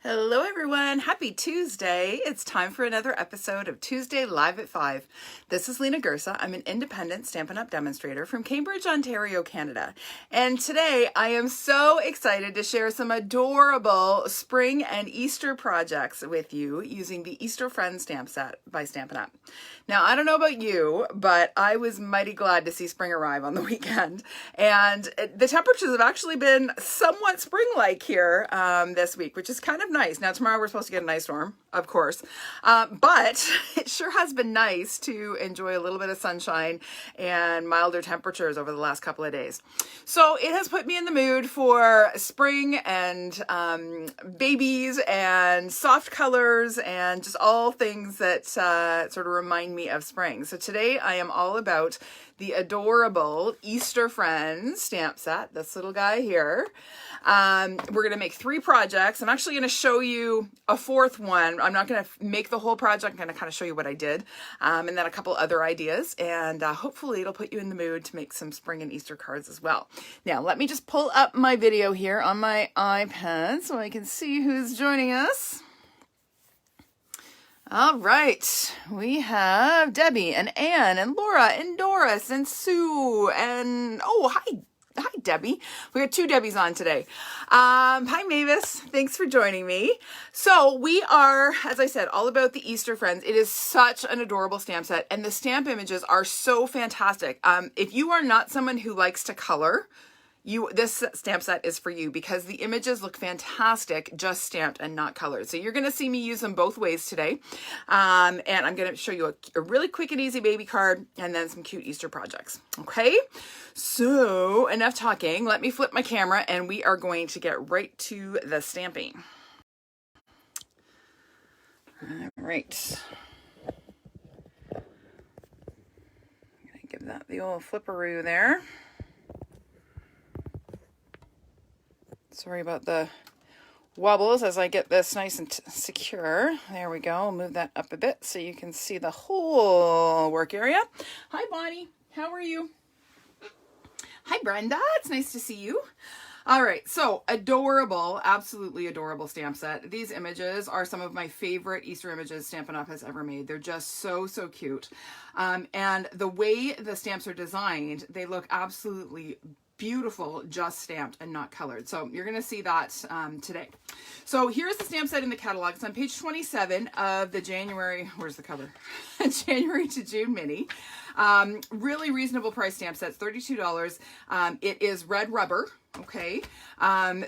Hello everyone, happy Tuesday. It's time for another episode of Tuesday Live at 5. This is Lena Gersa. I'm an independent Stampin' Up! Demonstrator from Cambridge, Ontario, Canada. And today I am so excited to share some adorable spring and Easter projects with you using the Easter Friends stamp set by Stampin' Up! Now, I don't know about you, but I was mighty glad to see spring arrive on the weekend. And the temperatures have actually been somewhat spring-like here this week, which is kind of nice. Now, tomorrow we're supposed to get an ice storm, of course. But it sure has been nice to enjoy a little bit of sunshine and milder temperatures over the last couple of days. So it has put me in the mood for spring and babies and soft colors and just all things that sort of remind me of spring. So today I am all about the adorable Easter Friends stamp set, this little guy here. We're going to make 3 projects. I'm actually going to show you a 4th one. I'm not going to make the whole project. I'm going to kind of show you what I did, and then a couple other ideas, and hopefully it'll put you in the mood to make some spring and Easter cards as well. Now, let me just pull up my video here on my iPad so I can see who's joining us. All right, we have Debbie and Anne and Laura and Doris and Sue and, oh, hi Debbie. We got 2 Debbies on today. Hi Mavis, thanks for joining me. So we are, as I said, all about the Easter Friends. It is such an adorable stamp set and the stamp images are so fantastic. If you are not someone who likes to color, this stamp set is for you because the images look fantastic, just stamped and not colored. So you're going to see me use them both ways today. And I'm going to show you a really quick and easy baby card and then some cute Easter projects. Okay, so enough talking. Let me flip my camera and we are going to get right to the stamping. All right. I'm going to give that the old flipperoo there. Sorry about the wobbles as I get this nice and secure. There we go. I'll move that up a bit so you can see the whole work area. Hi, Bonnie. How are you? Hi, Brenda. It's nice to see you. All right, so adorable, absolutely adorable stamp set. These images are some of my favorite Easter images Stampin' Up! Has ever made. They're just so cute. And the way the stamps are designed, they look absolutely beautiful, just stamped and not colored. So you're going to see that today. So here's the stamp set in the catalog. It's on page 27 of the January, where's the cover? January to June mini. Really reasonable price stamp sets, $32. It is red rubber. Okay,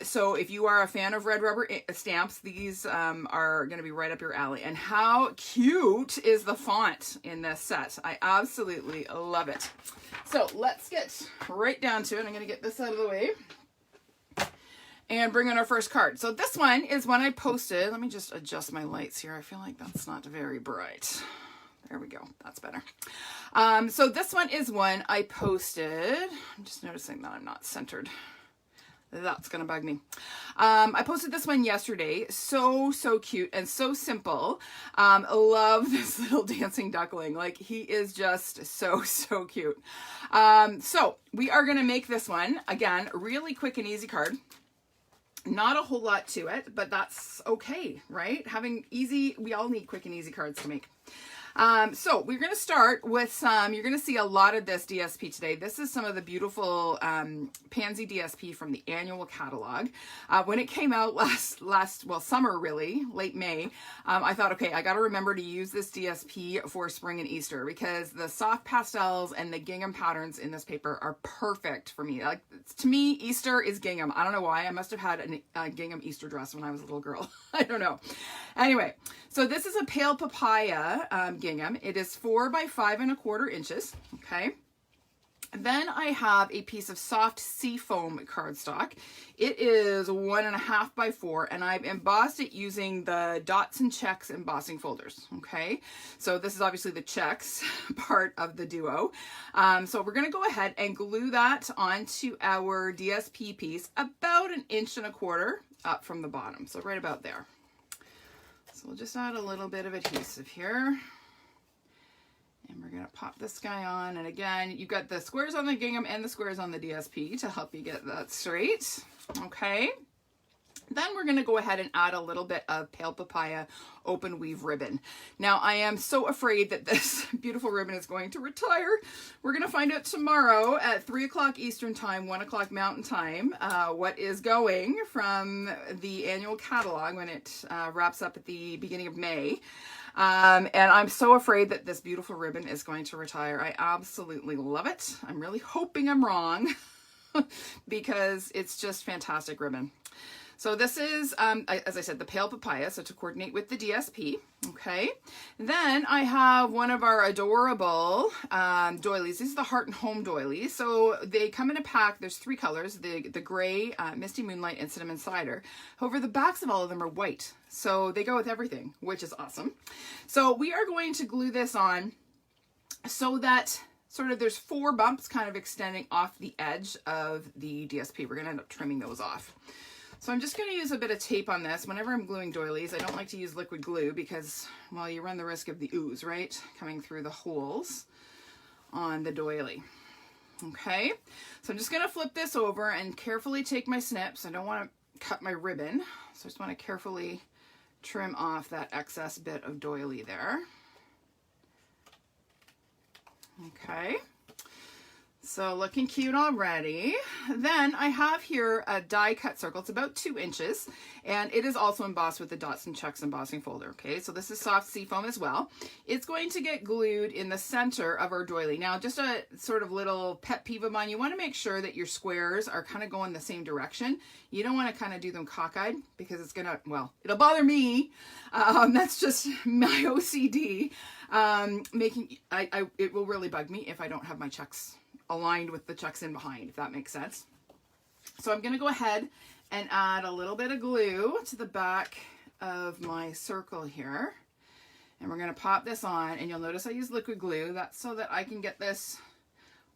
so if you are a fan of red rubber stamps, these are going to be right up your alley. And how cute is the font in this set? I absolutely love it. So let's get right down to it. I'm going to get this out of the way and bring in our first card. So this one is one I posted. Let me just adjust my lights here. I feel like that's not very bright. There we go. That's better. So this one is one I posted. I'm just noticing that I'm not centered. That's gonna bug me. I posted this one yesterday. So cute and so simple. Love this little dancing duckling. Like, he is just so cute. So we are gonna make this one again, really quick and easy card. Not a whole lot to it, but that's okay, right? We all need quick and easy cards to make. So we're going to start with some, you're going to see a lot of this DSP today. This is some of the beautiful Pansy DSP from the annual catalog. When it came out summer really, late May, I thought, okay, I got to remember to use this DSP for spring and Easter because the soft pastels and the gingham patterns in this paper are perfect for me. Like, to me, Easter is gingham. I don't know why. I must have had a gingham Easter dress when I was a little girl. I don't know. Anyway, so this is a pale papaya gingham. It is 4 by 5¼ inches. Okay. Then I have a piece of soft seafoam cardstock. It is 1.5 by 4, and I've embossed it using the dots and checks embossing folders. Okay, so this is obviously the checks part of the duo. So we're going to go ahead and glue that onto our DSP piece about 1.25 inches up from the bottom. So right about there. So we'll just add a little bit of adhesive here. And we're going to pop this guy on. And again, you've got the squares on the gingham and the squares on the DSP to help you get that straight. Okay. Then we're going to go ahead and add a little bit of Pale Papaya open weave ribbon. Now I am so afraid that this beautiful ribbon is going to retire. We're going to find out tomorrow at 3 o'clock Eastern time, 1 o'clock Mountain time, what is going from the annual catalog when it wraps up at the beginning of May. And I'm so afraid that this beautiful ribbon is going to retire. I absolutely love it. I'm really hoping I'm wrong because it's just fantastic ribbon. So this is, as I said, the Pale Papaya, so to coordinate with the DSP, okay? Then I have one of our adorable doilies. These are the Heart and Home doilies. So they come in a pack. There's 3 colors, the gray, Misty Moonlight, and Cinnamon Cider. However, the backs of all of them are white. So they go with everything, which is awesome. So we are going to glue this on so that sort of there's 4 bumps kind of extending off the edge of the DSP. We're going to end up trimming those off. So I'm just going to use a bit of tape on this. Whenever I'm gluing doilies, I don't like to use liquid glue because, well, you run the risk of the ooze, right? Coming through the holes on the doily. Okay, so I'm just going to flip this over and carefully take my snips. I don't want to cut my ribbon, so I just want to carefully trim off that excess bit of doily there. Okay. So looking cute already. Then I have here a die cut circle. It's about 2 inches and it is also embossed with the dots and checks embossing folder. Okay, so this is soft seafoam as well. It's going to get glued in the center of our doily. Now, just a sort of little pet peeve of mine, you want to make sure that your squares are kind of going the same direction. You don't want to kind of do them cockeyed because it's gonna, well, it'll bother me. That's just my OCD. It will really bug me if I don't have my checks aligned with the checks in behind, if that makes sense. So I'm going to go ahead and add a little bit of glue to the back of my circle here. And we're going to pop this on, and you'll notice I use liquid glue. That's so that I can get this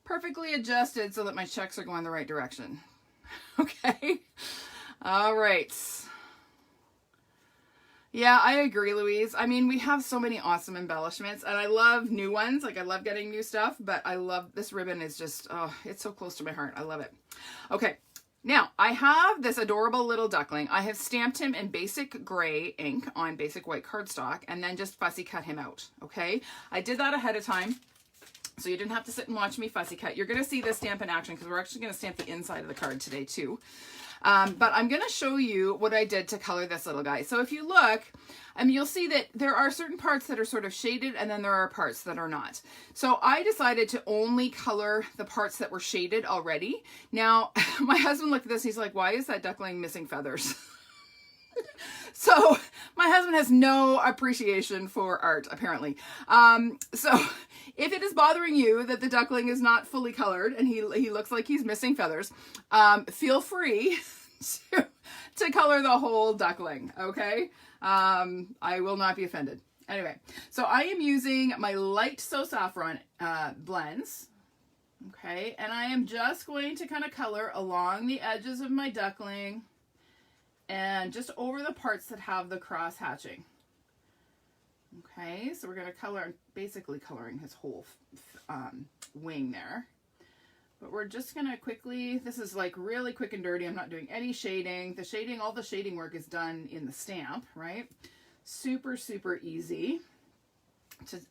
perfectly adjusted so that my checks are going the right direction. Okay. All right. Yeah, I agree, Louise. I mean, we have so many awesome embellishments, and I love new ones. Like, I love getting new stuff, but I love this ribbon is just, oh, it's so close to my heart. I love it. Okay, now I have this adorable little duckling. I have stamped him in basic gray ink on basic white cardstock, and then just fussy cut him out, okay? I did that ahead of time, so you didn't have to sit and watch me fussy cut. You're going to see this stamp in action because we're actually going to stamp the inside of the card today, too. But I'm going to show you what I did to color this little guy. So if you look, you'll see that there are certain parts that are sort of shaded and then there are parts that are not. So I decided to only color the parts that were shaded already. Now, my husband looked at this, he's like, why is that duckling missing feathers? So my husband has no appreciation for art, apparently. So if it is bothering you that the duckling is not fully colored and he looks like he's missing feathers, feel free to color the whole duckling, okay? I will not be offended. Anyway, so I am using my light So Saffron blends, okay? And I am just going to kind of color along the edges of my duckling and just over the parts that have the cross hatching. Okay, so we're going to color, basically coloring his whole wing there. But we're just going to quickly, this is like really quick and dirty. I'm not doing any shading. The shading, all the shading work is done in the stamp, right? Super, super easy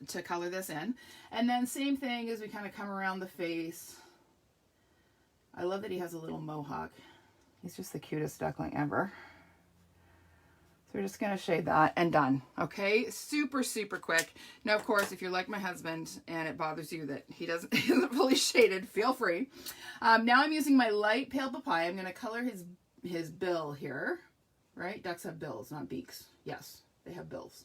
to color this in. And then same thing as we kind of come around the face. I love that he has a little mohawk. He's just the cutest duckling ever. So we're just going to shade that and done. Okay, super, super quick. Now, of course, if you're like my husband and it bothers you that he isn't fully shaded, feel free. Now I'm using my light Pale Papaya. I'm going to color his bill here, right? Ducks have bills, not beaks. Yes, they have bills.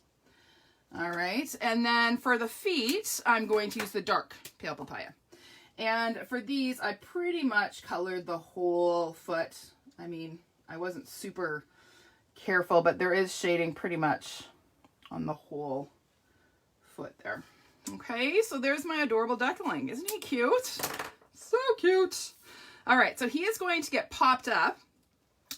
All right, and then for the feet, I'm going to use the dark Pale Papaya. And for these, I pretty much colored the whole foot. I mean, I wasn't super careful, but there is shading pretty much on the whole foot there. Okay, so there's my adorable duckling. Isn't he cute? So cute. All right, so he is going to get popped up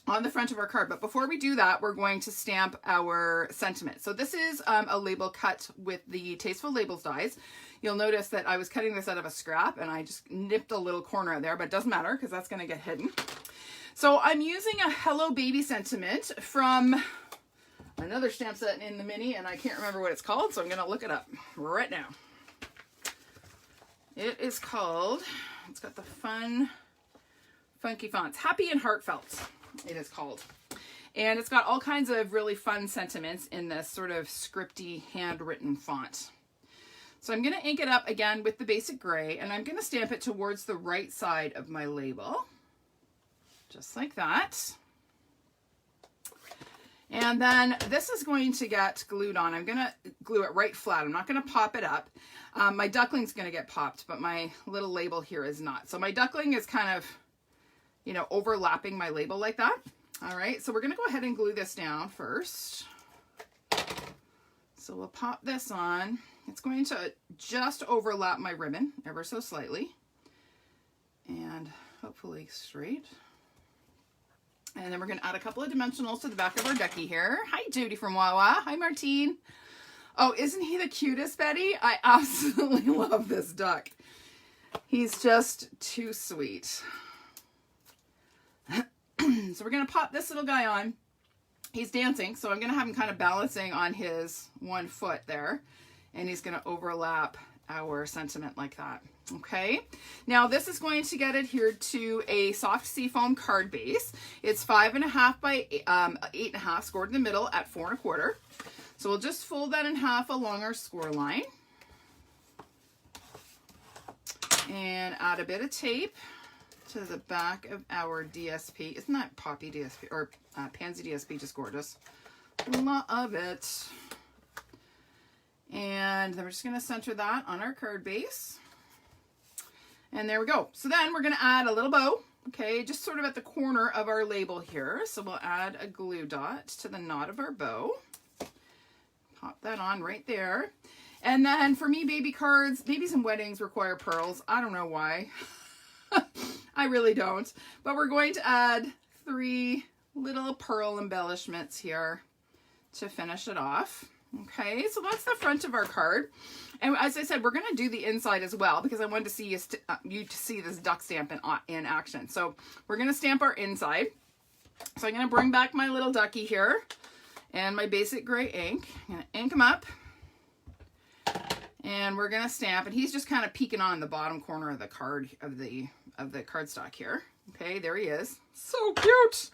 on the front of our card, but before we do that, we're going to stamp our sentiment. So this is a label cut with the Tasteful Labels dies. You'll notice that I was cutting this out of a scrap and I just nipped a little corner out there, but it doesn't matter because that's going to get hidden. So I'm using a Hello Baby sentiment from another stamp set in the mini, and I can't remember what it's called, so I'm going to look it up right now. It is called, it's got the fun, funky fonts, Happy and Heartfelt, it is called. And it's got all kinds of really fun sentiments in this sort of scripty, handwritten font. So I'm going to ink it up again with the basic gray, and I'm going to stamp it towards the right side of my label. Just like that. And then this is going to get glued on. I'm going to glue it right flat. I'm not going to pop it up. My duckling's going to get popped, but my little label here is not. So my duckling is kind of, you know, overlapping my label like that. All right, so we're going to go ahead and glue this down first. So we'll pop this on. It's going to just overlap my ribbon ever so slightly. And hopefully straight. And then we're going to add a couple of dimensionals to the back of our ducky here. Hi, Judy from Wawa. Hi, Martine. Oh, isn't he the cutest, Betty? I absolutely love this duck. He's just too sweet. So we're going to pop this little guy on. He's dancing, so I'm going to have him kind of balancing on his one foot there. And he's going to overlap our sentiment like that. Okay, now this is going to get adhered to a soft seafoam card base. It's 5.5 by 8.5, scored in the middle at 4 1/4. So we'll just fold that in half along our score line. And add a bit of tape to the back of our DSP. Isn't that Poppy DSP or Pansy DSP just gorgeous? Love it. And then we're just going to center that on our card base. And there we go. So then we're going to add a little bow, okay, just sort of at the corner of our label here. So we'll add a glue dot to the knot of our bow. Pop that on right there. And then for me, baby cards, babies and weddings require pearls. I don't know why. I really don't. But we're going to add 3 little pearl embellishments here to finish it off. Okay, so that's the front of our card. And as I said, we're going to do the inside as well because I wanted to see you to see this duck stamp in action. So we're going to stamp our inside. So I'm going to bring back my little ducky here and my basic gray ink. I'm going to ink him up. And we're going to stamp, and he's just kind of peeking on the bottom corner of the card of the cardstock here. Okay, there he is. So cute.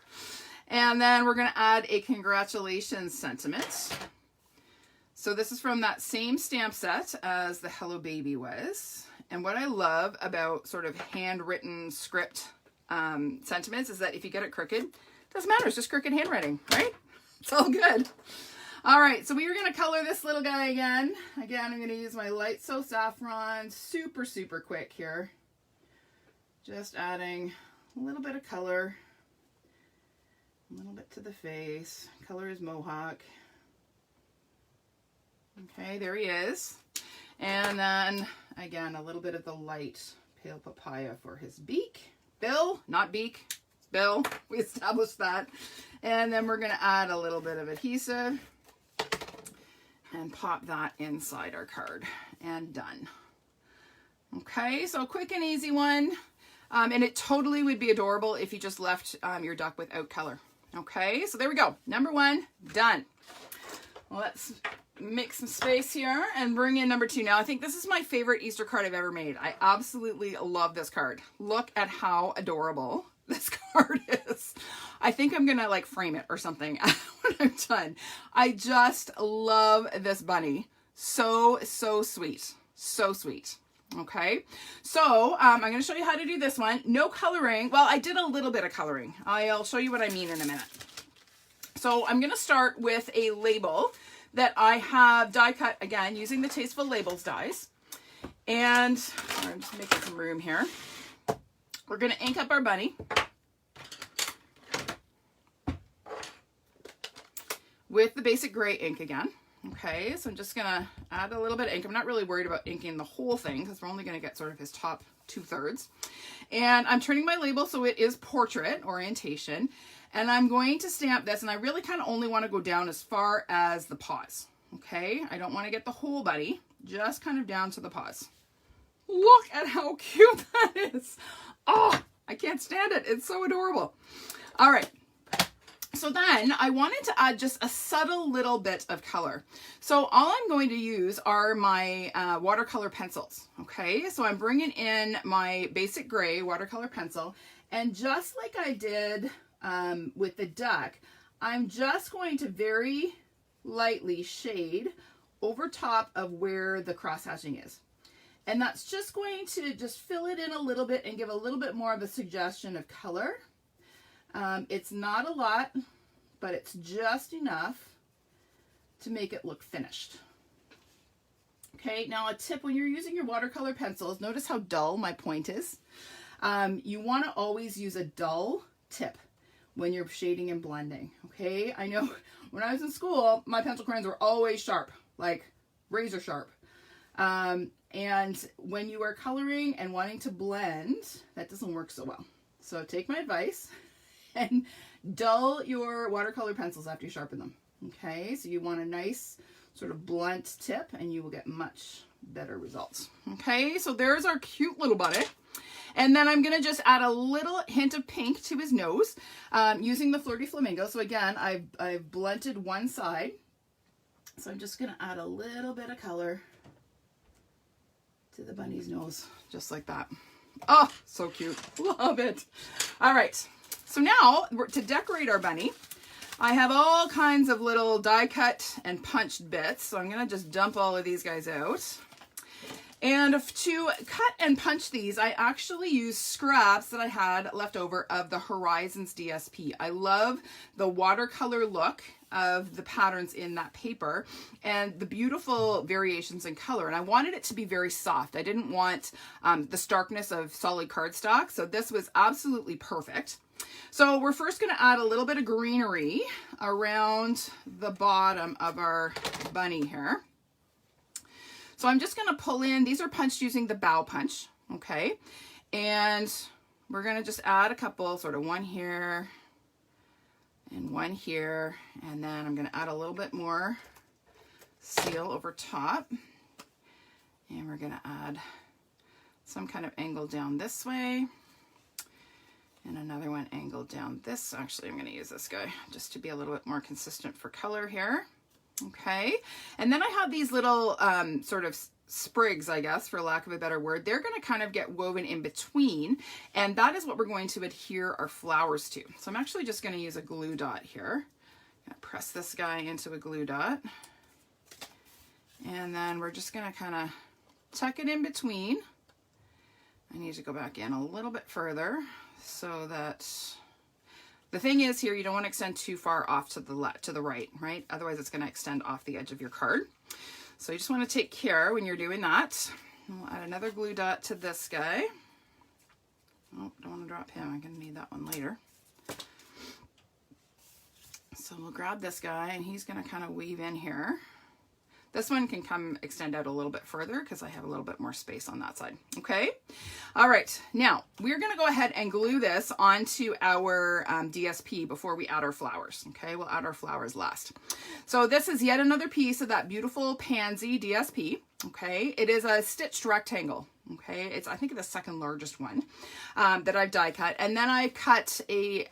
And then we're going to add a congratulations sentiment. So this is from that same stamp set as the Hello Baby was. And what I love about sort of handwritten script sentiments is that if you get it crooked, it doesn't matter. It's just crooked handwriting, right? It's all good. All right, so we are going to color this little guy again. Again, I'm going to use my Light So Saffron, super, super quick here. Just adding a little bit of color, a little bit to the face. Color is Mohawk. Okay, there he is. And then, again, a little bit of the light Pale Papaya for his beak. Bill, not beak, bill. We established that. And then we're going to add a little bit of adhesive and pop that inside our card. And done. Okay, so a quick and easy one. And it totally would be adorable if you just left your duck without color. Okay, so there we go. Number 1, done. Let's make some space here and bring in number 2. Now, I think this is my favorite Easter card I've ever made. I absolutely love this card. Look at how adorable this card is. I think I'm gonna like frame it or something when I'm done. I just love this bunny. So, so sweet. So sweet. Okay, so I'm going to show you how to do this one. No coloring. Well, I did a little bit of coloring. I'll show you what I mean in a minute. So I'm going to start with a label that I have die cut, again, using the Tasteful Labels dies. And I'm just making some room here. We're going to ink up our bunny with the basic gray ink again. Okay, so I'm just going to add a little bit of ink. I'm not really worried about inking the whole thing because we're only going to get sort of his top 2/3. And I'm turning my label so it is portrait orientation. And I'm going to stamp this, and I really kind of only want to go down as far as the paws. Okay, I don't want to get the whole bunny, just kind of down to the paws. Look at how cute that is. Oh, I can't stand it. It's so adorable. All right. So then I wanted to add just a subtle little bit of color. So all I'm going to use are my watercolor pencils. Okay, so I'm bringing in my basic gray watercolor pencil, and just like I did with the duck, I'm just going to very lightly shade over top of where the cross hatching is. And that's just going to just fill it in a little bit and give a little bit more of a suggestion of color. It's not a lot, but it's just enough to make it look finished. Okay, now a tip when you're using your watercolor pencils, notice how dull my point is. You want to always use a dull tip when you're shading and blending. Okay, I know when I was in school, my pencil crayons were always sharp, like razor sharp. And when you are coloring and wanting to blend, that doesn't work so well. So take my advice and dull your watercolor pencils after you sharpen them. Okay, so you want a nice sort of blunt tip and you will get much better results. Okay, so there's our cute little bunny. And then I'm gonna just add a little hint of pink to his nose using the Flirty Flamingo. So again, I've blunted one side. So I'm just gonna add a little bit of color to the bunny's nose, just like that. Oh, so cute, love it. All right. So now, to decorate our bunny, I have all kinds of little die cut and punched bits. So I'm going to just dump all of these guys out. And to cut and punch these, I actually use scraps that I had left over of the Horizons DSP. I love the watercolor look of the patterns in that paper and the beautiful variations in color. And I wanted it to be very soft. I didn't want the starkness of solid cardstock. So this was absolutely perfect. So we're first going to add a little bit of greenery around the bottom of our bunny here. So I'm just going to pull in, these are punched using the bow punch, okay? And we're going to just add a couple, sort of one here and one here. And then I'm going to add a little bit more seal over top. And we're going to add some kind of angle down this way. And another one angled down this. Actually, I'm going to use this guy just to be a little bit more consistent for color here. Okay. And then I have these little sort of sprigs, I guess, for lack of a better word. They're going to kind of get woven in between. And that is what we're going to adhere our flowers to. So I'm actually just going to use a glue dot here. I'm going to press this guy into a glue dot. And then we're just going to kind of tuck it in between. I need to go back in a little bit further so that the thing is here, you don't want to extend too far off to the left, to the right? Otherwise it's going to extend off the edge of your card. So you just want to take care when you're doing that. And we'll add another glue dot to this guy. Oh, don't want to drop him. I'm going to need that one later. So we'll grab this guy and he's going to kind of weave in here. This one can extend out a little bit further because I have a little bit more space on that side. Okay. All right. Now we're going to go ahead and glue this onto our DSP before we add our flowers. Okay. We'll add our flowers last. So this is yet another piece of that beautiful Pansy DSP. Okay. It is a stitched rectangle. Okay. It's, I think, the second largest one that I've die cut. And then I cut a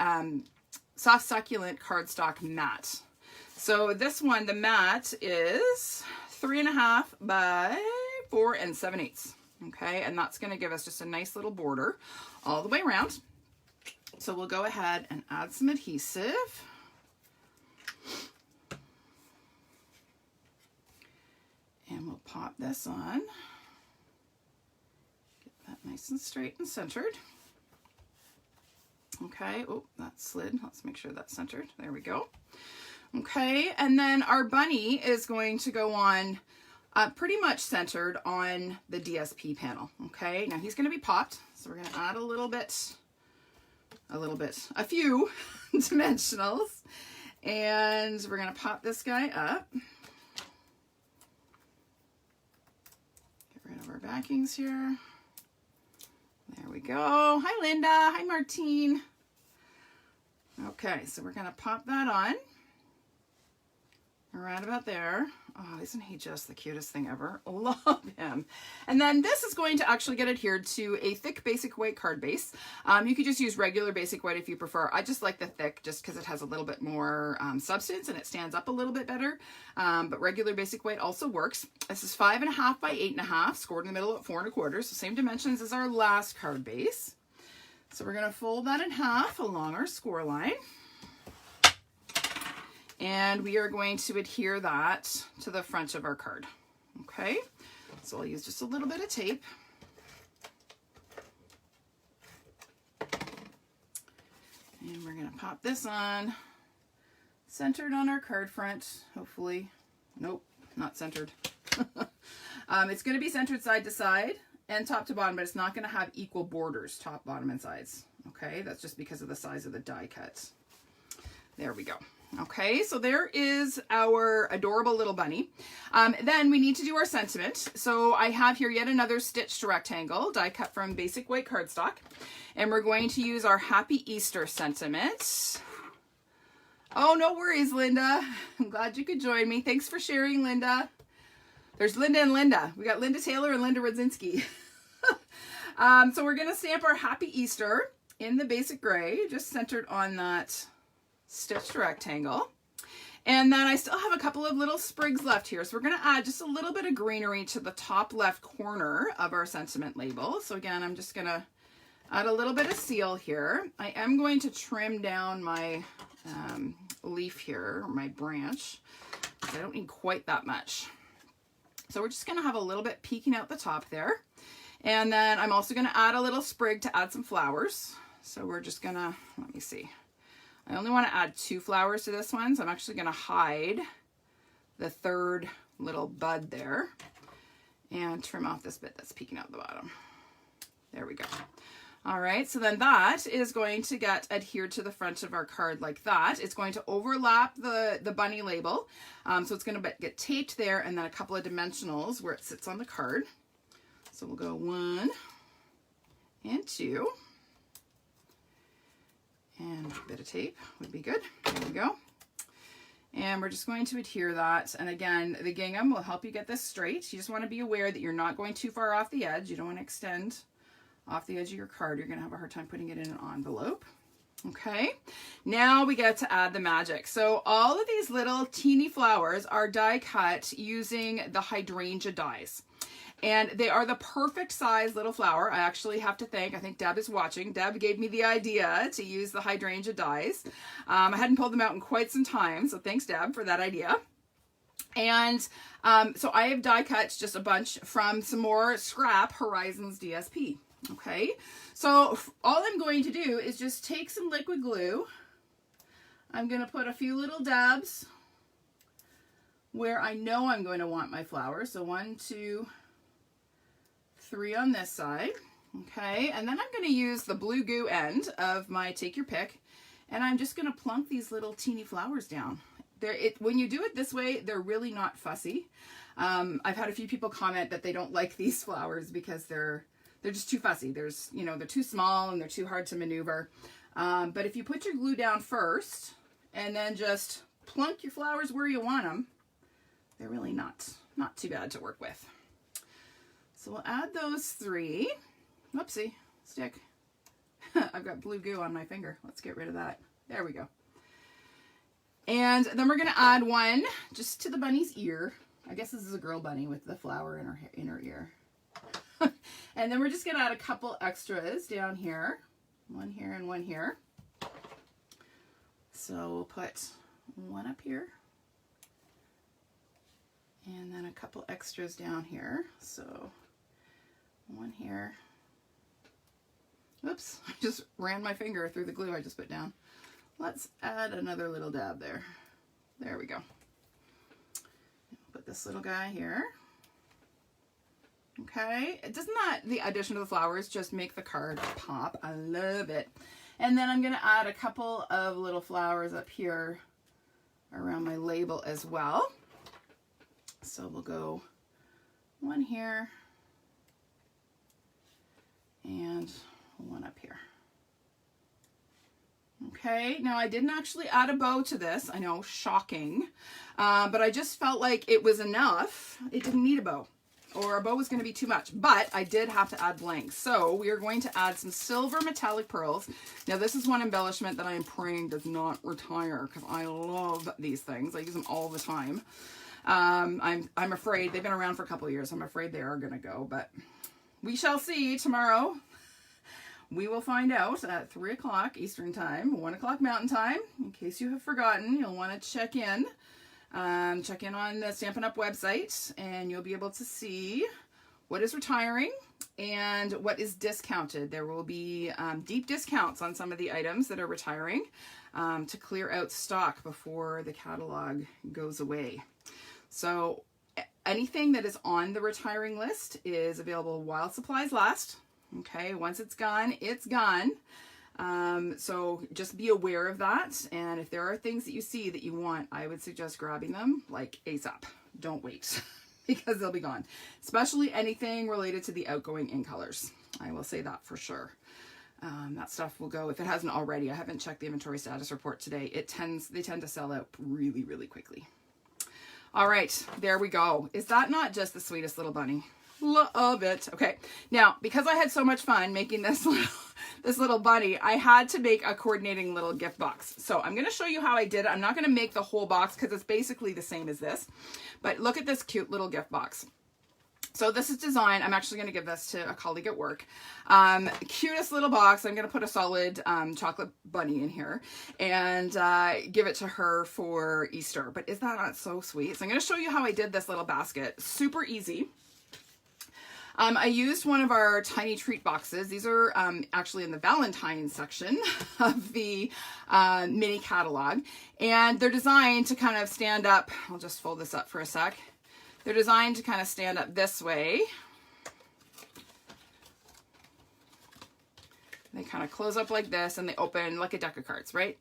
soft succulent cardstock mat. So this one, the mat is 3.5 by 4 7/8. Okay, and that's going to give us just a nice little border all the way around. So we'll go ahead and add some adhesive. And we'll pop this on. Get that nice and straight and centered. Okay, oh, that slid. Let's make sure that's centered. There we go. Okay, and then our bunny is going to go on pretty much centered on the DSP panel. Okay, now he's going to be popped, so we're going to add a few dimensionals, and we're going to pop this guy up. Get rid of our backings here. There we go. Hi, Linda. Hi, Martine. Okay, so we're going to pop that on right about there. Oh, isn't he just the cutest thing ever? Love him. And then this is going to actually get adhered to a thick basic white card base. You could just use regular basic white if you prefer. I just like the thick just because it has a little bit more substance and it stands up a little bit better. But regular basic white also works. This is 5.5 by 8.5, scored in the middle at 4 1/4. So same dimensions as our last card base. So we're going to fold that in half along our score line. And we are going to adhere that to the front of our card. Okay, so I'll use just a little bit of tape. And we're going to pop this on, centered on our card front, hopefully. Nope, not centered. It's going to be centered side to side and top to bottom, but it's not going to have equal borders, top, bottom, and sides. Okay, that's just because of the size of the die cut. There we go. Okay, so there is our adorable little bunny. Then we need to do our sentiment. So I have here yet another stitched rectangle, die cut from basic white cardstock. And we're going to use our Happy Easter sentiment. Oh, no worries, Linda. I'm glad you could join me. Thanks for sharing, Linda. There's Linda and Linda. We got Linda Taylor and Linda Rodzinski. So we're going to stamp our Happy Easter in the basic gray, just centered on that stitched rectangle. And then I still have a couple of little sprigs left here. So we're going to add just a little bit of greenery to the top left corner of our sentiment label. So again, I'm just going to add a little bit of seal here. I am going to trim down my leaf here, or my branch, because I don't need quite that much. So we're just going to have a little bit peeking out the top there. And then I'm also going to add a little sprig to add some flowers. So we're just going to, let me see. I only want to add 2 flowers to this one, so I'm actually going to hide the third little bud there and trim off this bit that's peeking out the bottom. There we go. All right, so then that is going to get adhered to the front of our card like that. It's going to overlap the bunny label, so it's going to get taped there, and then a couple of dimensionals where it sits on the card. So we'll go 1 and 2. And a bit of tape would be good. There we go. And we're just going to adhere that. And again, the gingham will help you get this straight. You just want to be aware that you're not going too far off the edge. You don't want to extend off the edge of your card. You're going to have a hard time putting it in an envelope. Okay, now we get to add the magic. So all of these little teeny flowers are die cut using the hydrangea dies. And they are the perfect size little flower. I actually have to thank, I think Deb is watching. Deb gave me the idea to use the hydrangea dies. I hadn't pulled them out in quite some time, so thanks Deb for that idea. And so I have die cut just a bunch from some more scrap Horizons DSP. Okay, so all I'm going to do is just take some liquid glue. I'm going to put a few little dabs where I know I'm going to want my flowers. So 1, 2, 3 on this side. Okay, and then I'm going to use the blue goo end of my take your pick, and I'm just going to plunk these little teeny flowers down. When you do it this way, they're really not fussy. I've had a few people comment that they don't like these flowers because they're just too fussy. They're too small and they're too hard to maneuver. But if you put your glue down first and then just plunk your flowers where you want them, they're really not too bad to work with. So we'll add those 3. Whoopsie, stick. I've got blue goo on my finger. Let's get rid of that. There we go. And then we're going to add 1 just to the bunny's ear. I guess this is a girl bunny with the flower in her ear. And then we're just going to add a couple extras down here. 1 here and 1 here. So we'll put 1 up here. And then a couple extras down here. So 1 here. Oops, I just ran my finger through the glue I just put down. Let's add another little dab there. There we go. Put this little guy here. Okay, doesn't the addition of the flowers just make the card pop? I love it. And then I'm going to add a couple of little flowers up here around my label as well. So we'll go 1 here and 1 up here. Okay, now I didn't actually add a bow to this. I know, shocking. But I just felt like it was enough. It didn't need a bow, or a bow was going to be too much, but I did have to add blanks. So we are going to add some silver metallic pearls. Now this is one embellishment that I am praying does not retire, because I love these things. I use them all the time. I'm afraid they've been around for a couple of years. I'm afraid they are going to go, but we shall see tomorrow. We will find out at 3 o'clock Eastern time, 1 o'clock Mountain time. In case you have forgotten, you'll want to check in. Check in on the Stampin' Up website, and you'll be able to see what is retiring and what is discounted. There will be deep discounts on some of the items that are retiring to clear out stock before the catalog goes away. So anything that is on the retiring list is available while supplies last. Okay, once it's gone, it's gone. So just be aware of that. And if there are things that you see that you want, I would suggest grabbing them like ASAP. Don't wait because they'll be gone. Especially anything related to the outgoing ink colors. I will say that for sure. That stuff will go, if it hasn't already. I haven't checked the inventory status report today. They tend to sell out really, really quickly. All right, there we go. Is that not just the sweetest little bunny? Love it. Okay, now because I had so much fun making this little bunny, I had to make a coordinating little gift box. So I'm going to show you how I did it. I'm not going to make the whole box because it's basically the same as this, but look at this cute little gift box. So this is designed, I'm actually going to give this to a colleague at work. Cutest little box. I'm going to put a solid chocolate bunny in here and give it to her for Easter. But is that not so sweet? So I'm going to show you how I did this little basket. Super easy. I used one of our tiny treat boxes. These are actually in the Valentine's section of the mini catalog. And they're designed to kind of stand up. I'll just fold this up for a sec. They're designed to kind of stand up this way. They kind of close up like this and they open like a deck of cards, right?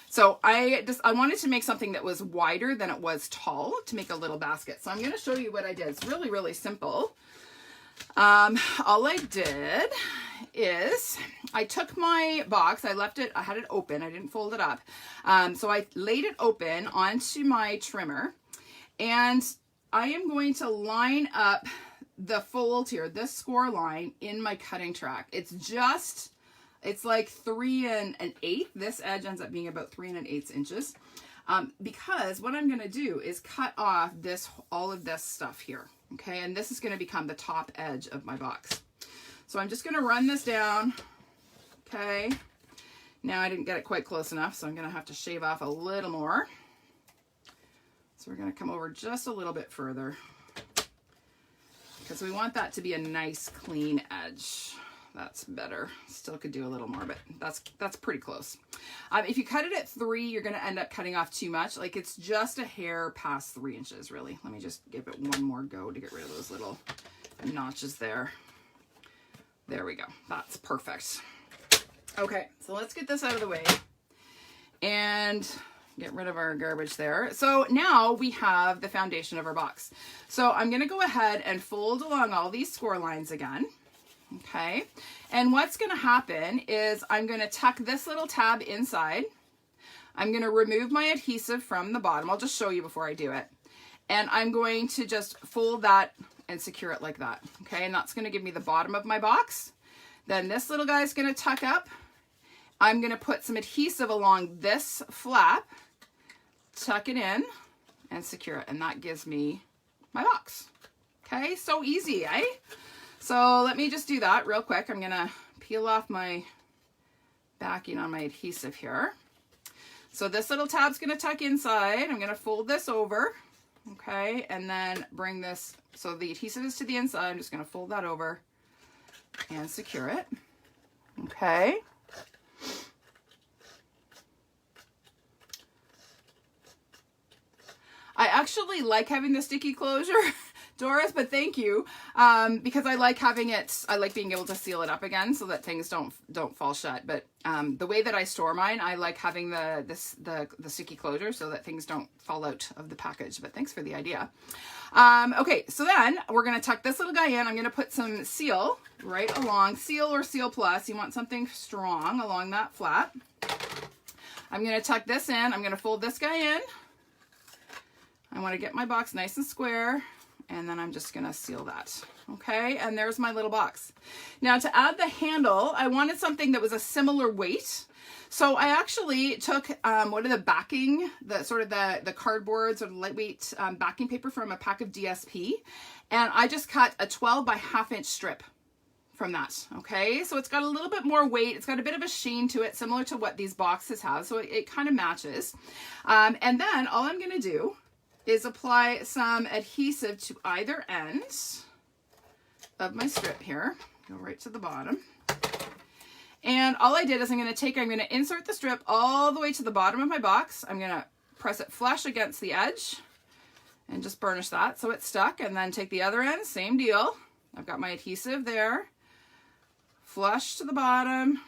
So I wanted to make something that was wider than it was tall to make a little basket. So I'm going to show you what I did. It's really, really simple. All I did is I took my box, I had it open, I didn't fold it up. So I laid it open onto my trimmer, and I am going to line up the fold here, this score line in my cutting track. It's like 3 1/8. This edge ends up being about 3 1/8 inches. Because what I'm going to do is cut off all of this stuff here. Okay, and this is going to become the top edge of my box. So I'm just going to run this down. Okay, now I didn't get it quite close enough, so I'm going to have to shave off a little more. So we're going to come over just a little bit further because we want that to be a nice clean edge. That's better. Still could do a little more, but that's pretty close. If you cut it at 3, you're going to end up cutting off too much. Like it's just a hair past 3 inches, really. Let me just give it one more go to get rid of those little notches there. There we go. That's perfect. Okay, so let's get this out of the way and get rid of our garbage there. So now we have the foundation of our box. So I'm going to go ahead and fold along all these score lines again. Okay, and what's going to happen is I'm going to tuck this little tab inside. I'm going to remove my adhesive from the bottom. I'll just show you before I do it. And I'm going to just fold that and secure it like that. Okay, and that's going to give me the bottom of my box. Then this little guy is going to tuck up. I'm going to put some adhesive along this flap, tuck it in, and secure it. And that gives me my box. Okay, so easy, eh? So let me just do that real quick. I'm going to peel off my backing on my adhesive here. So this little tab's going to tuck inside. I'm going to fold this over, okay, and then bring this, so the adhesive is to the inside. I'm just going to fold that over and secure it, okay. I actually like having the sticky closure, Doris, but thank you, because I like having it, I like being able to seal it up again so that things don't fall shut. But the way that I store mine, I like having the sticky closure so that things don't fall out of the package. But thanks for the idea. Okay, so then we're going to tuck this little guy in. I'm going to put some seal right along, seal or seal plus. You want something strong along that flap. I'm going to tuck this in. I'm going to fold this guy in. I want to get my box nice and square, and then I'm just going to seal that. Okay, and there's my little box. Now to add the handle, I wanted something that was a similar weight. So I actually took one of the backing, the cardboard, sort of lightweight backing paper from a pack of DSP, and I just cut a 12 by ½ inch strip from that. Okay, so it's got a little bit more weight. It's got a bit of a sheen to it, similar to what these boxes have. So it kind of matches. And then all I'm going to do is apply some adhesive to either end of my strip here. Go right to the bottom. And all I did is I'm going to insert the strip all the way to the bottom of my box. I'm going to press it flush against the edge and just burnish that so it's stuck. And then take the other end, same deal. I've got my adhesive there. Flush to the bottom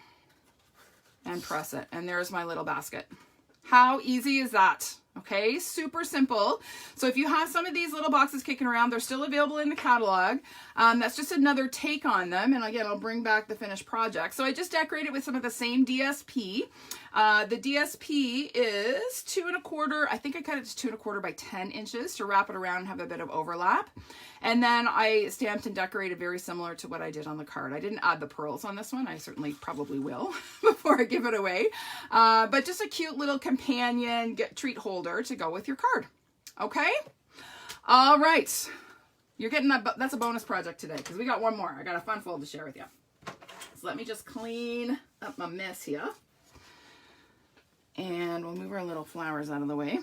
and press it. And there's my little basket. How easy is that? Okay, super simple. So if you have some of these little boxes kicking around, they're still available in the catalog. That's just another take on them. And again, I'll bring back the finished project. So I just decorated with some of the same DSP. The DSP is 2 1/4. I think I cut it to 2 1/4 by 10 inches to wrap it around and have a bit of overlap. And then I stamped and decorated very similar to what I did on the card. I didn't add the pearls on this one. I certainly probably will before I give it away. But just a cute little companion treat holder to go with your card. Okay? All right. You're getting that's a bonus project today because we got one more. I got a fun fold to share with you. So let me just clean up my mess here. And we'll move our little flowers out of the way.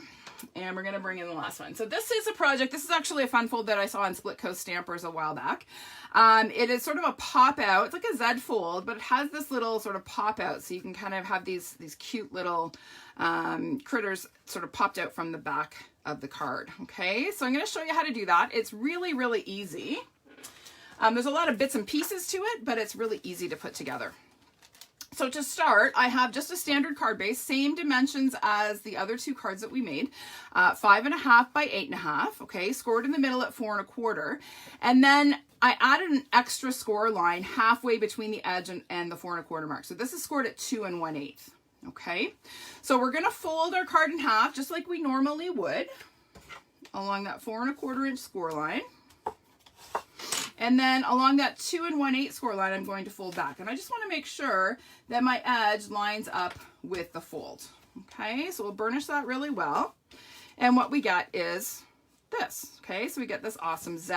And we're going to bring in the last one. So this is a project. This is actually a fun fold that I saw on Split Coast Stampers a while back. It is sort of a pop out. It's like a Z fold, but it has this little sort of pop out. So you can kind of have these cute little critters sort of popped out from the back of the card. Okay, so I'm going to show you how to do that. It's really, really easy. There's a lot of bits and pieces to it, but it's really easy to put together. So to start, I have just a standard card base, same dimensions as the other two cards that we made, 5.5 by 8.5, okay, scored in the middle at 4 1/4. And then I added an extra score line halfway between the edge and the 4 1/4 mark. So this is scored at 2 1/8, okay. So we're going to fold our card in half just like we normally would along that 4 1/4 inch score line. And then along that 2 1/8 score line, I'm going to fold back. And I just want to make sure that my edge lines up with the fold. Okay, so we'll burnish that really well. And what we get is this. Okay, so we get this awesome Z.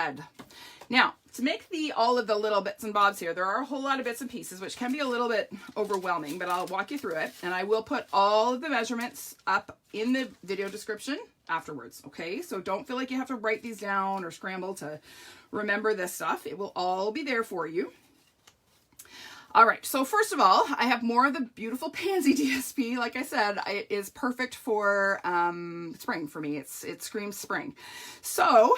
Now, to make all of the little bits and bobs here, there are a whole lot of bits and pieces, which can be a little bit overwhelming, but I'll walk you through it. And I will put all of the measurements up in the video description afterwards. Okay, so don't feel like you have to write these down or scramble to remember this stuff. It will all be there for you. All right, so first of all, I have more of the beautiful Pansy DSP. Like I said, it is perfect for spring for me. It screams spring. So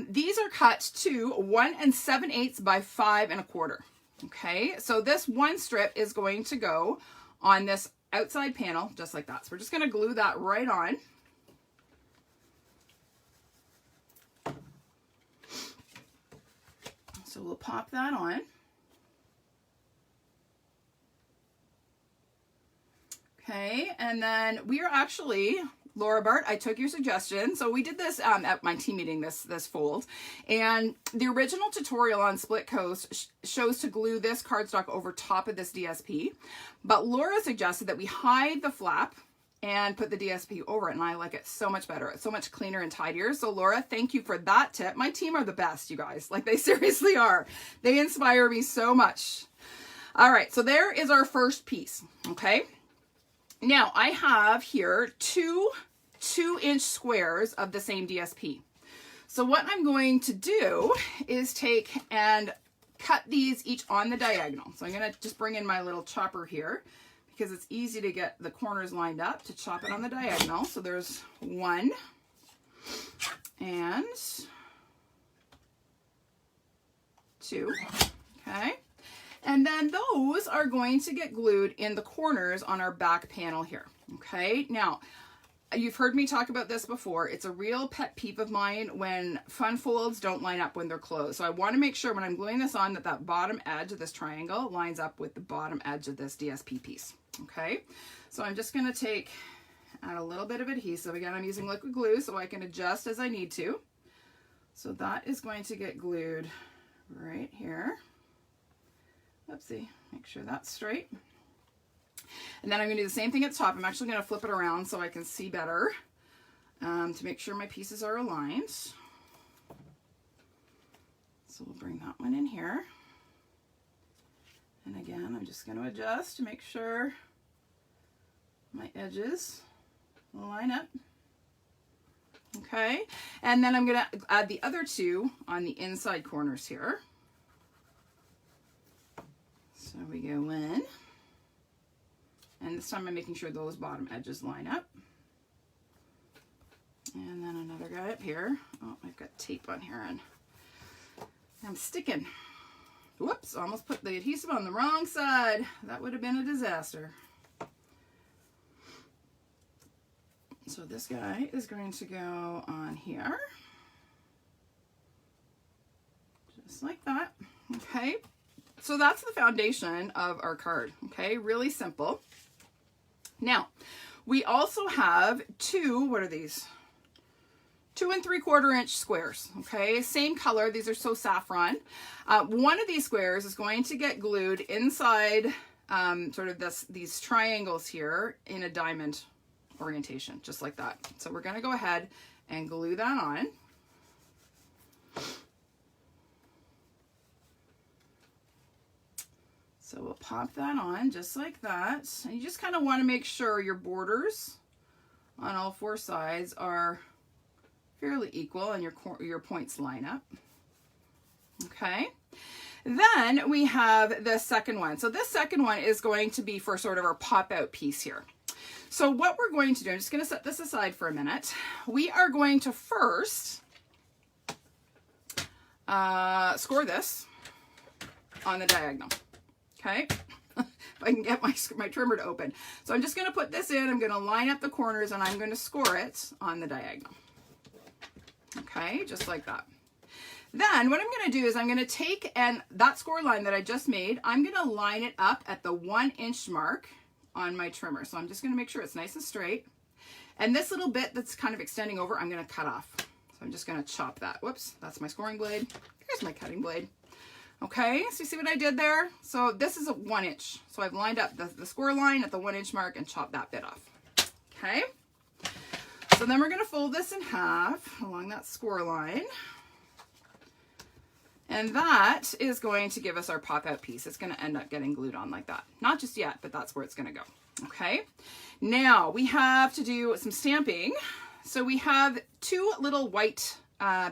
these are cut to 1 7/8 by 5 1/4. Okay, so this one strip is going to go on this outside panel, just like that. So we're just going to glue that right on. So we'll pop that on. Okay, and then we are actually, Laura Bart, I took your suggestion. So we did this at my team meeting, this fold. And the original tutorial on Split Coast shows to glue this cardstock over top of this DSP. But Laura suggested that we hide the flap and put the DSP over it, and I like it so much better. It's so much cleaner and tidier. So Laura, thank you for that tip. My team are the best, you guys. Like, they seriously are. They inspire me so much. All right, so there is our first piece, okay? Now, I have here two 2-inch squares of the same DSP. So what I'm going to do is take and cut these each on the diagonal. So I'm going to just bring in my little chopper here, because it's easy to get the corners lined up to chop it on the diagonal. So there's 1 and 2, okay? And then those are going to get glued in the corners on our back panel here, okay? Now, you've heard me talk about this before. It's a real pet peeve of mine when fun folds don't line up when they're closed. So I want to make sure when I'm gluing this on that bottom edge of this triangle lines up with the bottom edge of this DSP piece. Okay, so I'm just going to take add a little bit of adhesive. Again, I'm using liquid glue so I can adjust as I need to. So that is going to get glued right here. Oopsie, make sure that's straight. And then I'm going to do the same thing at the top. I'm actually going to flip it around so I can see better to make sure my pieces are aligned. So we'll bring that one in here. And again, I'm just going to adjust to make sure my edges line up. Okay, and then I'm going to add the other two on the inside corners here. So we go in. And this time I'm making sure those bottom edges line up. And then another guy up here. Oh, I've got tape on here and I'm sticking. Whoops, almost put the adhesive on the wrong side. That would have been a disaster. So this guy is going to go on here. Just like that. Okay, so that's the foundation of our card. Okay, really simple. Now, we also have two, what are these? 2 3/4 inch squares, okay? Same color, these are so saffron. One of these squares is going to get glued inside sort of these triangles here in a diamond orientation, just like that. So we're gonna go ahead and glue that on. So we'll pop that on just like that. And you just kind of want to make sure your borders on all 4 sides are fairly equal and your points line up. Okay. Then we have the second one. So this second one is going to be for sort of our pop out piece here. So what we're going to do, I'm just going to set this aside for a minute. We are going to first score this on the diagonal. Okay, if I can get my trimmer to open. So I'm just going to put this in, I'm going to line up the corners and I'm going to score it on the diagonal. Okay, just like that. Then what I'm going to do is I'm going to take that score line that I just made, I'm going to line it up at the 1 inch mark on my trimmer. So I'm just going to make sure it's nice and straight. And this little bit that's kind of extending over, I'm going to cut off. So I'm just going to chop that. Whoops, that's my scoring blade. Here's my cutting blade. Okay, so you see what I did there? So this is a 1 inch. So I've lined up the score line at the 1 inch mark and chopped that bit off. Okay, so then we're going to fold this in half along that score line. And that is going to give us our pop out piece. It's going to end up getting glued on like that. Not just yet, but that's where it's going to go. Okay, now we have to do some stamping. So we have 2 little white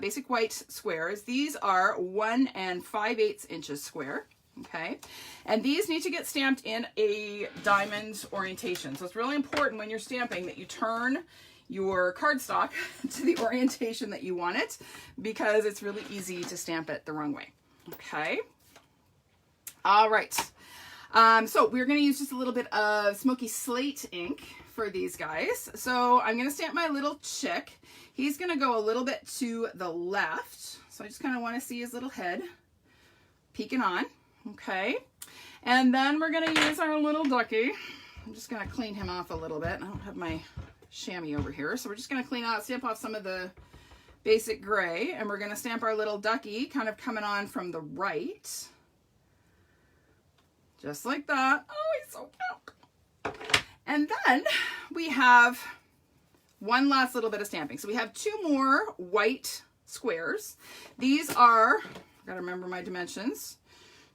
basic white squares. These are 1 5/8 inches square. Okay, and these need to get stamped in a diamond orientation. So it's really important when you're stamping that you turn your cardstock to the orientation that you want it, because it's really easy to stamp it the wrong way. Okay, all right. So we're going to use just a little bit of smoky slate ink for these guys. So I'm going to stamp my little chick. He's going to go a little bit to the left. So I just kind of want to see his little head peeking on. Okay. And then we're going to use our little ducky. I'm just going to clean him off a little bit. I don't have my chamois over here. So we're just going to stamp off some of the basic gray. And we're going to stamp our little ducky kind of coming on from the right. Just like that. Oh, he's so cute. And then we have one last little bit of stamping. So we have 2 more white squares. These are, gotta remember my dimensions,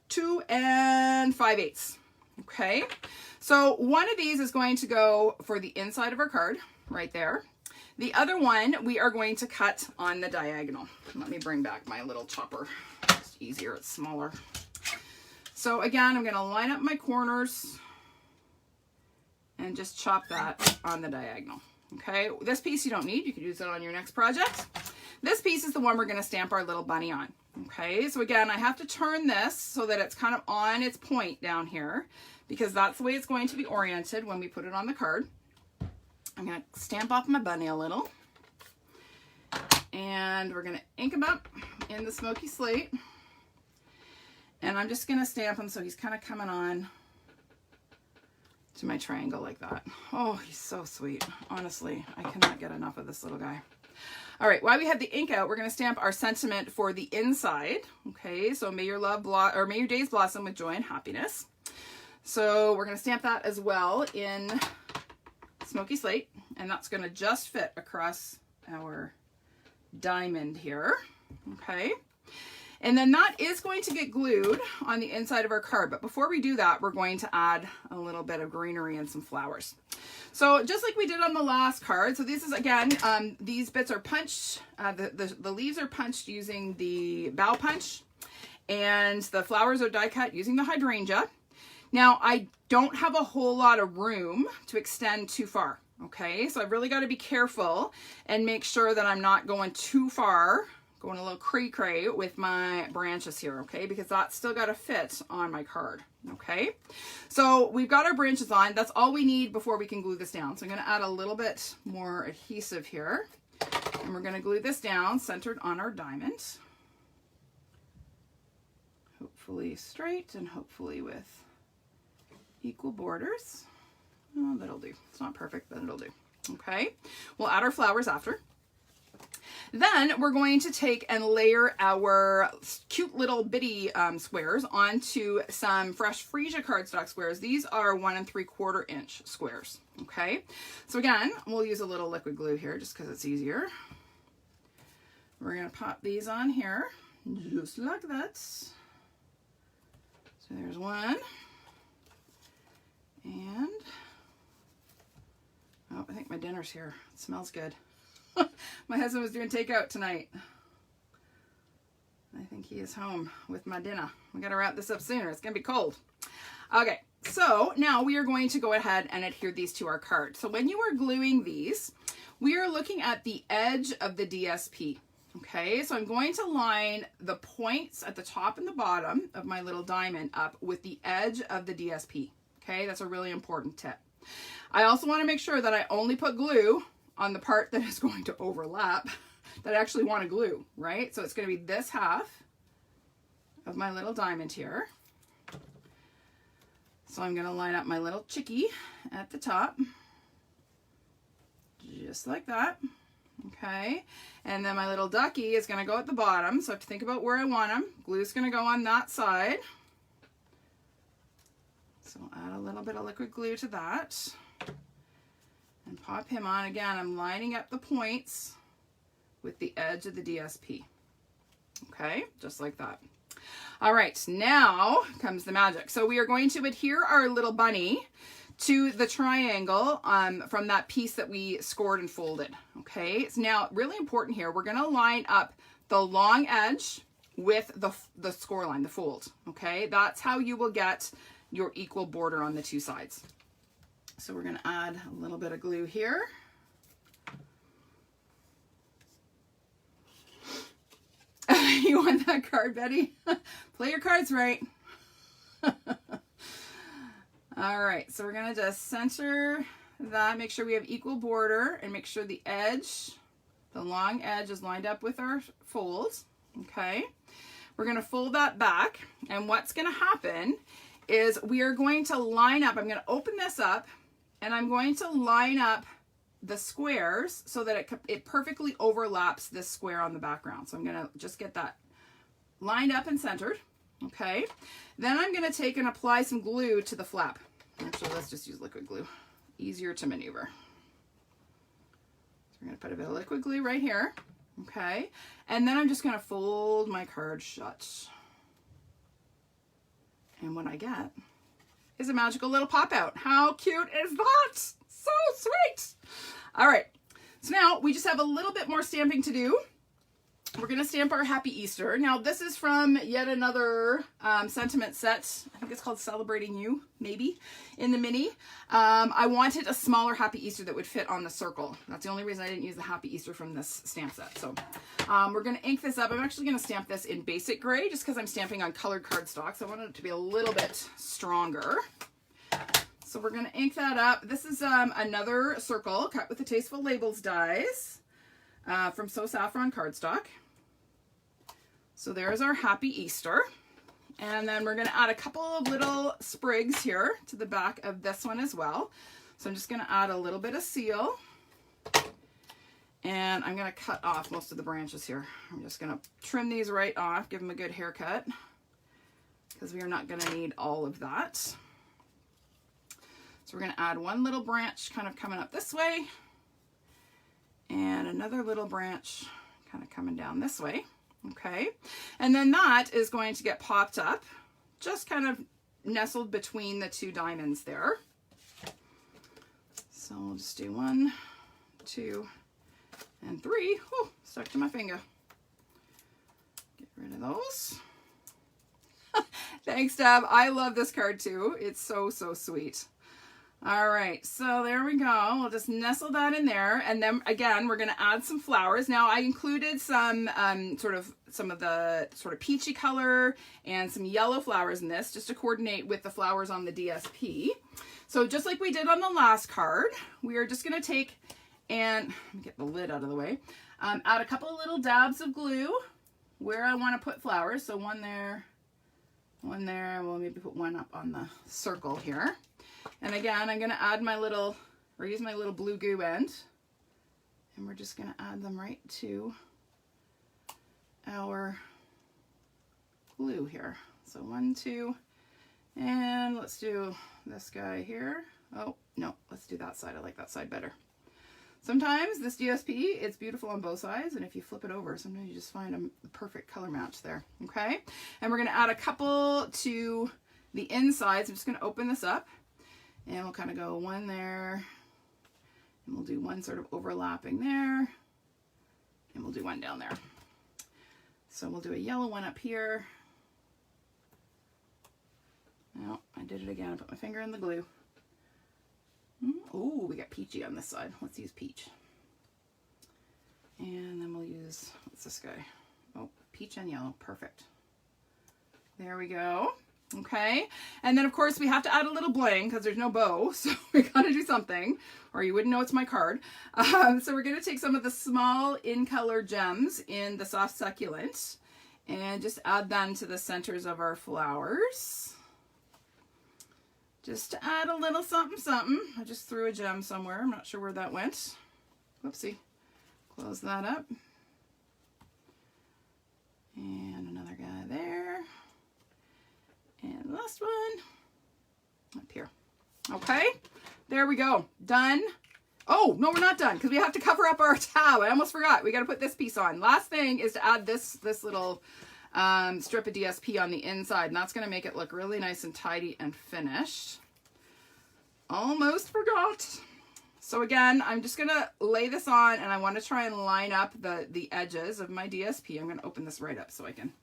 2 5/8. Okay, so one of these is going to go for the inside of our card, right there. The other one we are going to cut on the diagonal. Let me bring back my little chopper. It's easier, it's smaller. So again, I'm gonna line up my corners and just chop that on the diagonal. Okay, this piece you don't need, you can use it on your next project. This piece is the one we're going to stamp our little bunny on. Okay, so again, I have to turn this so that it's kind of on its point down here, because that's the way it's going to be oriented when we put it on the card. I'm going to stamp off my bunny a little, and we're going to ink him up in the smoky slate, and I'm just going to stamp him so he's kind of coming on to my triangle like that. Oh, he's so sweet. Honestly, I cannot get enough of this little guy. All right, while we have the ink out, we're going to stamp our sentiment for the inside. Okay, so may your may your days blossom with joy and happiness. So we're going to stamp that as well in Smoky Slate, and that's going to just fit across our diamond here. Okay. And then that is going to get glued on the inside of our card. But before we do that, we're going to add a little bit of greenery and some flowers. So just like we did on the last card, so this is, again, these bits are punched, the leaves are punched using the bow punch, and the flowers are die cut using the hydrangea. Now, I don't have a whole lot of room to extend too far, okay? So I've really got to be careful and make sure that I'm not going too far, going a little cray-cray with my branches here, okay? Because that's still got to fit on my card, okay? So we've got our branches on. That's all we need before we can glue this down. So I'm going to add a little bit more adhesive here, and we're going to glue this down centered on our diamond. Hopefully straight and hopefully with equal borders. Oh, that'll do. It's not perfect, but it'll do. Okay, we'll add our flowers after. Then we're going to take and layer our cute little bitty squares onto some fresh freesia cardstock squares. These are 1 3/4 inch squares. Okay, so again, we'll use a little liquid glue here just because it's easier. We're going to pop these on here just like that. So there's one. And, oh, I think my dinner's here. It smells good. My husband was doing takeout tonight. I think he is home with my dinner. We got to wrap this up sooner. It's going to be cold. Okay, so now we are going to go ahead and adhere these to our card. So when you are gluing these, we are looking at the edge of the DSP. Okay, so I'm going to line the points at the top and the bottom of my little diamond up with the edge of the DSP. Okay, that's a really important tip. I also want to make sure that I only put glue on the part that is going to overlap, that I actually want to glue, right? So it's going to be this half of my little diamond here. So I'm going to line up my little chickie at the top, just like that. Okay, and then my little ducky is going to go at the bottom, so I have to think about where I want him. Glue's going to go on that side. So add a little bit of liquid glue to that and pop him on. Again, I'm lining up the points with the edge of the DSP. Okay, just like that. All right, now comes the magic. So we are going to adhere our little bunny to the triangle from that piece that we scored and folded. Okay, it's now really important here. We're going to line up the long edge with the score line, the fold. Okay, that's how you will get your equal border on the two sides. So we're going to add a little bit of glue here. You want that card, Betty? Play your cards right. All right, so we're going to just center that, make sure we have equal border, and make sure the edge, the long edge, is lined up with our folds. Okay, we're going to fold that back, and what's going to happen is we are going to line up, I'm going to open this up, and I'm going to line up the squares so that it perfectly overlaps this square on the background. So I'm going to just get that lined up and centered. Okay, then I'm going to take and apply some glue to the flap. Actually, let's just use liquid glue. Easier to maneuver. So we're going to put a bit of liquid glue right here. Okay, and then I'm just going to fold my card shut. And what I get is a magical little pop out. How cute is that? So sweet. All right, so now we just have a little bit more stamping to do. We're going to stamp our Happy Easter. Now this is from yet another sentiment set. I think it's called Celebrating You, maybe, in the mini. I wanted a smaller Happy Easter that would fit on the circle. That's the only reason I didn't use the Happy Easter from this stamp set. So we're going to ink this up. I'm actually going to stamp this in basic gray just because I'm stamping on colored cardstock. So I wanted it to be a little bit stronger. So we're going to ink that up. This is another circle cut with the Tasteful Labels dies from So Saffron cardstock. So there's our Happy Easter. And then we're going to add a couple of little sprigs here to the back of this one as well. So I'm just going to add a little bit of seal. And I'm going to cut off most of the branches here. I'm just going to trim these right off, give them a good haircut, because we are not going to need all of that. So we're going to add one little branch kind of coming up this way, and another little branch kind of coming down this way. Okay, and then that is going to get popped up, just kind of nestled between the two diamonds there. So I'll just do 1, 2, and 3. Whew, stuck to my finger. Get rid of those. Thanks, Deb. I love this card too. It's so, so sweet. All right, so there we go. We'll just nestle that in there. And then again, we're gonna add some flowers. Now I included some some of the sort of peachy color and some yellow flowers in this, just to coordinate with the flowers on the DSP. So just like we did on the last card, we are just gonna take and, let me get the lid out of the way, add a couple of little dabs of glue where I wanna put flowers. So one there, we'll maybe put one up on the circle here. And again, I'm going to add my little, or use my little blue goo end, and we're just going to add them right to our glue here. So 1, 2, and let's do this guy here. Oh, no, let's do that side. I like that side better. Sometimes this DSP, it's beautiful on both sides, and if you flip it over, sometimes you just find a perfect color match there, okay? And we're going to add a couple to the insides. I'm just going to open this up. And we'll kind of go one there, and we'll do one sort of overlapping there, and we'll do one down there. So we'll do a yellow one up here. No, I did it again. I put my finger in the glue. Oh, we got peachy on this side. Let's use peach. And then we'll use, what's this guy? Oh, peach and yellow. Perfect. There we go. Okay, and then of course we have to add a little bling because there's no bow, so we gotta do something, or you wouldn't know it's my card. So we're gonna take some of the small in color gems in the soft succulent and just add them to the centers of our flowers. Just to add a little something something. I just threw a gem somewhere. I'm not sure where that went. Whoopsie. Close that up. And another guy there. And last one up here. Okay, there we go. Done. Oh, no, we're not done because we have to cover up our tab. I almost forgot. We got to put this piece on. Last thing is to add this little strip of DSP on the inside, and that's going to make it look really nice and tidy and finished. Almost forgot. So again, I'm just going to lay this on, and I want to try and line up the edges of my DSP. I'm going to open this right up so I can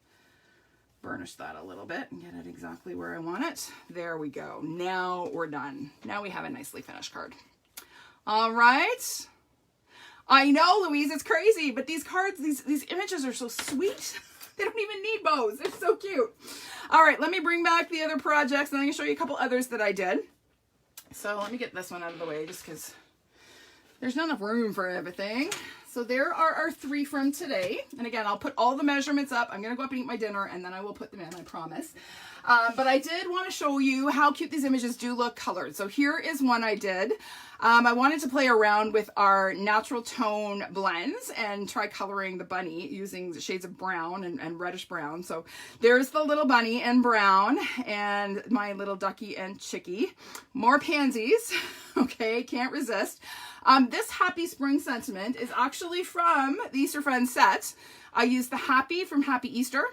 burnish that a little bit and get it exactly where I want it. There we go. Now we're done. Now we have a nicely finished card. All right. I know, Louise, it's crazy, but these cards, these images are so sweet. They don't even need bows. They're so cute. All right, let me bring back the other projects, and I'm going to show you a couple others that I did. So let me get this one out of the way just because there's not enough room for everything. So there are our 3 from today. And again, I'll put all the measurements up. I'm going to go up and eat my dinner, and then I will put them in, I promise. But I did want to show you how cute these images do look colored. So here is one I did. I wanted to play around with our natural tone blends and try coloring the bunny using the shades of brown and reddish brown. So there's the little bunny in brown and my little ducky and chickie. More pansies. Okay, can't resist. This Happy Spring Sentiment is actually from the Easter Friends set. I used the Happy from Happy Easter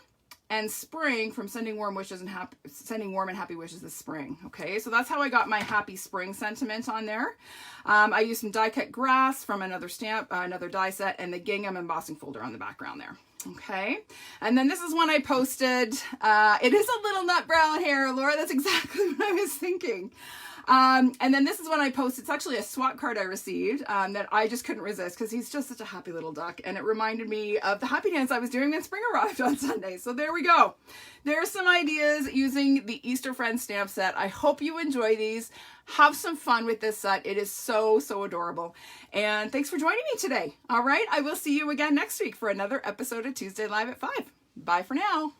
and Spring from Sending Warm Wishes and Sending Warm and Happy Wishes this spring. Okay, so that's how I got my Happy Spring sentiment on there. I used some die cut grass from another die set, and the gingham embossing folder on the background there. Okay, and then this is one I posted. It is a little nut brown hair, Laura. That's exactly what I was thinking. And then this is one I posted. It's actually a swap card I received that I just couldn't resist because he's just such a happy little duck. And it reminded me of the happy dance I was doing when spring arrived on Sunday. So there we go. There's some ideas using the Easter Friends stamp set. I hope you enjoy these. Have some fun with this set. It is so, so adorable. And thanks for joining me today. All right. I will see you again next week for another episode of Tuesday Live at 5. Bye for now.